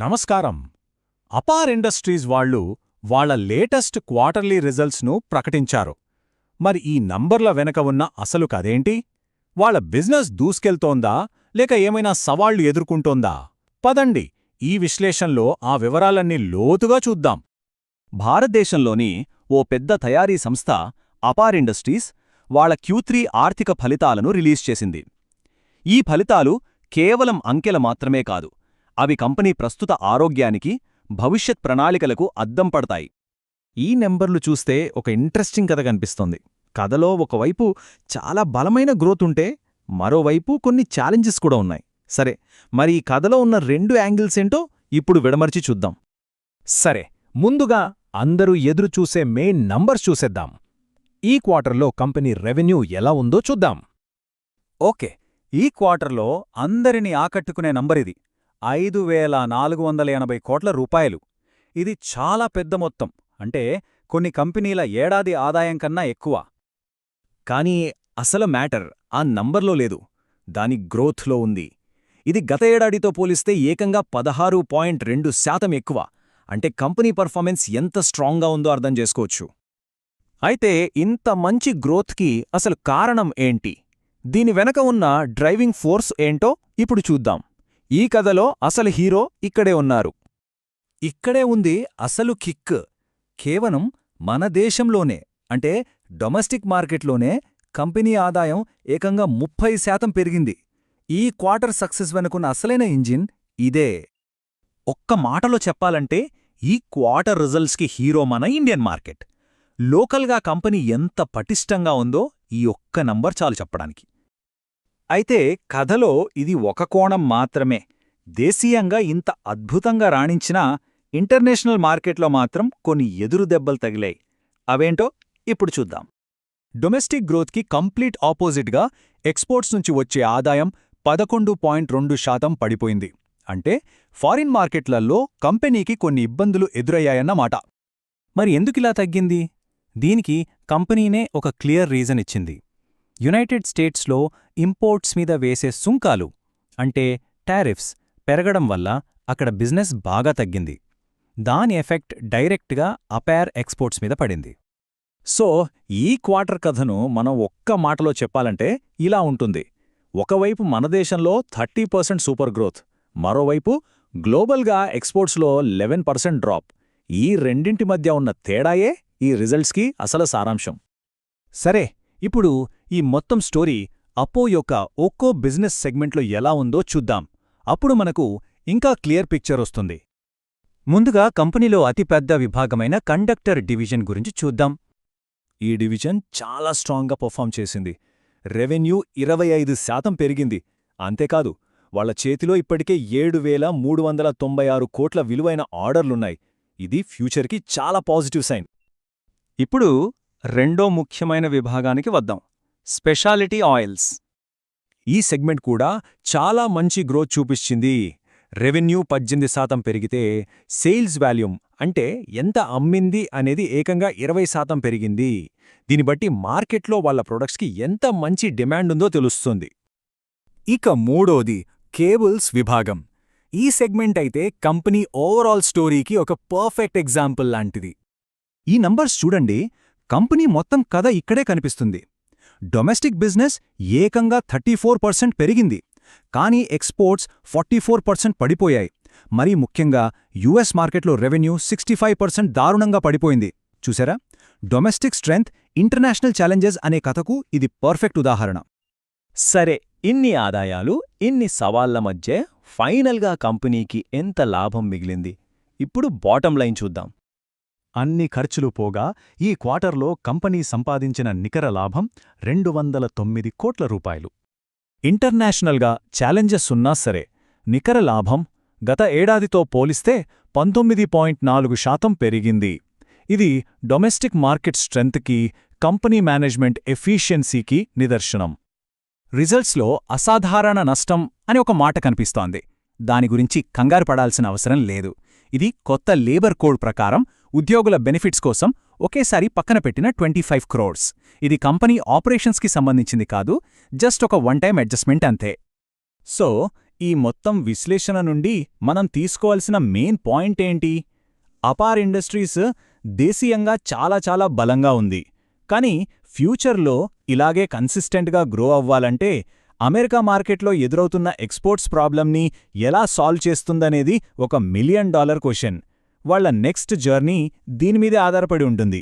నమస్కారం. అపార్ ఇండస్ట్రీస్ వాళ్ళు వాళ్ళ లేటెస్ట్ క్వార్టర్లీ రిజల్ట్స్ను ప్రకటించారు. మరి ఈ నంబర్ల వెనక ఉన్న అసలు కదేంటి? వాళ్ళ బిజినెస్ దూసుకెళ్తోందా లేక ఏమైనా సవాళ్లు ఎదుర్కొంటోందా? పదండి, ఈ విశ్లేషణలో ఆ వివరాలన్నీ లోతుగా చూద్దాం. భారతదేశంలోని ఓ పెద్ద తయారీ సంస్థ అపార్ ఇండస్ట్రీస్ వాళ్ళ Q3 ఆర్థిక ఫలితాలను రిలీజ్ చేసింది. ఈ ఫలితాలు కేవలం అంకెల మాత్రమే కాదు, అవి కంపెనీ ప్రస్తుత ఆరోగ్యానికి, భవిష్యత్ ప్రణాళికలకు అద్దం పడతాయి. ఈ నెంబర్లు చూస్తే ఒక ఇంట్రెస్టింగ్ కథ కనిపిస్తోంది. కథలో ఒకవైపు చాలా బలమైన గ్రోత్ ఉంటే, మరోవైపు కొన్ని ఛాలెంజెస్ కూడా ఉన్నాయి. సరే, మరి ఈ కథలో ఉన్న రెండు యాంగిల్స్ ఏంటో ఇప్పుడు విడమర్చి చూద్దాం. సరే, ముందుగా అందరూ ఎదురుచూసే మెయిన్ నంబర్స్ చూసేద్దాం. ఈ క్వార్టర్లో కంపెనీ రెవెన్యూ ఎలా ఉందో చూద్దాం. ఓకే, ఈ క్వార్టర్లో అందరినీ ఆకట్టుకునే నంబరిది 5,480 కోట్ల రూపాయలు. ఇది చాలా పెద్ద మొత్తం, అంటే కొన్ని కంపెనీల ఏడాది ఆదాయం కన్నా ఎక్కువ. కానీ అసలు మ్యాటర్ ఆ నంబర్లో లేదు, దాని గ్రోత్లో ఉంది. ఇది గత ఏడాదితో పోలిస్తే ఏకంగా 16.2% ఎక్కువ. అంటే కంపెనీ పర్ఫార్మెన్స్ ఎంత స్ట్రాంగ్గా ఉందో అర్థం చేసుకోవచ్చు. అయితే ఇంత మంచి గ్రోత్కి అసలు కారణం ఏంటి? దీని వెనక ఉన్న డ్రైవింగ్ ఫోర్స్ ఏంటో ఇప్పుడు చూద్దాం. ఈ కథలో అసలు హీరో ఇక్కడే ఉన్నారు. ఇక్కడే ఉంది అసలు కిక్. కేవలం మన దేశంలోనే, అంటే డొమెస్టిక్ మార్కెట్లోనే కంపెనీ ఆదాయం ఏకంగా 30% పెరిగింది. ఈ క్వార్టర్ సక్సెస్ వెనుకున్న అసలైన ఇంజిన్ ఇదే. ఒక్క మాటలో చెప్పాలంటే ఈ క్వార్టర్ రిజల్ట్స్కి హీరో మన ఇండియన్ మార్కెట్. లోకల్గా కంపెనీ ఎంత పటిష్టంగా ఉందో ఈ ఒక్క నంబర్ చాలు చెప్పడానికి. అయితే కథలో ఇది ఒక కోణం మాత్రమే. దేశీయంగా ఇంత అద్భుతంగా రాణించినా ఇంటర్నేషనల్ మార్కెట్లో మాత్రం కొన్ని ఎదురు దెబ్బలు తగిలాయి. అవేంటో ఇప్పుడు చూద్దాం. డొమెస్టిక్ గ్రోత్కి కంప్లీట్ ఆపోజిట్గా ఎక్స్పోర్ట్స్ నుంచి వచ్చే ఆదాయం 11.2% పడిపోయింది. అంటే ఫారిన్ మార్కెట్లలో కంపెనీకి కొన్ని ఇబ్బందులు ఎదురయ్యాయన్నమాట. మరి ఎందుకిలా తగ్గింది? దీనికి కంపెనీనే ఒక క్లియర్ రీజన్ ఇచ్చింది. యునైటెడ్ స్టేట్స్లో ఇంపోర్ట్స్ మీద వేసే సుంకాలు, అంటే టారిఫ్స్ పెరగడం వల్ల అక్కడ బిజినెస్ బాగా తగ్గింది. దాని ఎఫెక్ట్ డైరెక్ట్గా అపార్ ఎక్స్పోర్ట్స్ మీద పడింది. సో ఈ క్వార్టర్ కథను మనం ఒక్క మాటలో చెప్పాలంటే ఇలా ఉంటుంది. ఒకవైపు మన దేశంలో 30% సూపర్ గ్రోత్, మరోవైపు గ్లోబల్గా ఎక్స్పోర్ట్స్లో 11% డ్రాప్. ఈ రెండింటి మధ్య ఉన్న తేడాయే ఈ రిజల్ట్స్కి అసలు సారాంశం. సరే, ఇప్పుడు ఈ మొత్తం స్టోరీ అపో యొక్క ఒక్కో బిజినెస్ సెగ్మెంట్లో ఎలా ఉందో చూద్దాం. అప్పుడు మనకు ఇంకా క్లియర్ పిక్చర్ వస్తుంది. ముందుగా కంపెనీలో అతిపెద్ద విభాగమైన కండక్టర్ డివిజన్ గురించి చూద్దాం. ఈ డివిజన్ చాలా స్ట్రాంగ్గా పర్ఫామ్ చేసింది. రెవెన్యూ 25% పెరిగింది. అంతేకాదు, వాళ్ల చేతిలో ఇప్పటికే 7,396 కోట్ల విలువైన ఆర్డర్లున్నాయి. ఇది ఫ్యూచర్కి చాలా పాజిటివ్ సైన్. ఇప్పుడు రెండో ముఖ్యమైన విభాగానికి వద్దాం, స్పెషాలిటీ ఆయిల్స్. ఈ సెగ్మెంట్ కూడా చాలా మంచి గ్రోత్ చూపించింది. రెవెన్యూ 18% పెరిగితే సేల్స్ వాల్యూమ్, అంటే ఎంత అమ్మింది అనేది ఏకంగా 20% పెరిగింది. దీని బట్టి మార్కెట్లో వాళ్ల ప్రొడక్ట్స్కి ఎంత మంచి డిమాండ్ ఉందో తెలుస్తుంది. ఇక మూడోది కేబుల్స్ విభాగం. ఈ సెగ్మెంట్ అయితే కంపెనీ ఓవరాల్ స్టోరీకి ఒక పర్ఫెక్ట్ ఎగ్జాంపుల్ లాంటిది. ఈ నంబర్స్ చూడండి, కంపెనీ మొత్తం కథ ఇక్కడే కనిపిస్తుంది. డొమెస్టిక్ బిజినెస్ ఏకంగా 34% పెరిగింది, కానీ ఎక్స్పోర్ట్స్ 44% పడిపోయాయి. మరీ ముఖ్యంగా యుఎస్ మార్కెట్లో రెవెన్యూ 65% దారుణంగా పడిపోయింది. చూసారా? డొమెస్టిక్ స్ట్రెంగ్త్, ఇంటర్నేషనల్ ఛాలెంజెస్ అనే కథకు ఇది పర్ఫెక్ట్ ఉదాహరణ. సరే, ఇన్ని ఆదాయాలు, ఇన్ని సవాళ్ల మధ్య ఫైనల్గా కంపెనీకి ఎంత లాభం మిగిలింది? ఇప్పుడు బాటం లైన్ చూద్దాం. అన్ని ఖర్చులు పోగా ఈ క్వార్టర్లో కంపెనీ సంపాదించిన నికర లాభం 209 కోట్ల రూపాయలు. ఇంటర్నేషనల్గా ఛాలెంజెస్ ఉన్నా సరే, నికర లాభం గత ఏడాదితో పోలిస్తే 19.4% పెరిగింది. ఇది డొమెస్టిక్ మార్కెట్ స్ట్రెంగ్త్కి, కంపెనీ మేనేజ్మెంట్ ఎఫిషియన్సీకి నిదర్శనం. రిజల్ట్స్లో అసాధారణ నష్టం అని ఒక మాట కనిపిస్తోంది. దాని గురించి కంగారు పడాల్సిన అవసరం లేదు. ఇది కొత్త లేబర్ కోడ్ ప్రకారం ఉద్యోగుల బెనిఫిట్స్ కోసం ఒకేసారి పక్కన పెట్టిన 25 crores. ఇది కంపెనీ ఆపరేషన్స్కి సంబంధించింది కాదు, జస్ట్ ఒక వన్ టైం అడ్జస్ట్మెంట్ అంతే. సో ఈ మొత్తం విశ్లేషణ నుండి మనం తీసుకోవాల్సిన మెయిన్ పాయింట్ ఏంటి? అపార్ ఇండస్ట్రీస్ దేశీయంగా చాలా బలంగా ఉంది. కానీ ఫ్యూచర్లో ఇలాగే కన్సిస్టెంట్గా గ్రో అవ్వాలంటే అమెరికా మార్కెట్లో ఎదురవుతున్న ఎక్స్పోర్ట్స్ ప్రాబ్లంని ఎలా సాల్వ్ చేస్తుందనేది ఒక $1 మిలియన్ క్వశ్చన్. వాళ్ళ నెక్స్ట్ జర్నీ దీనిమీదే ఆధారపడి ఉంటుంది.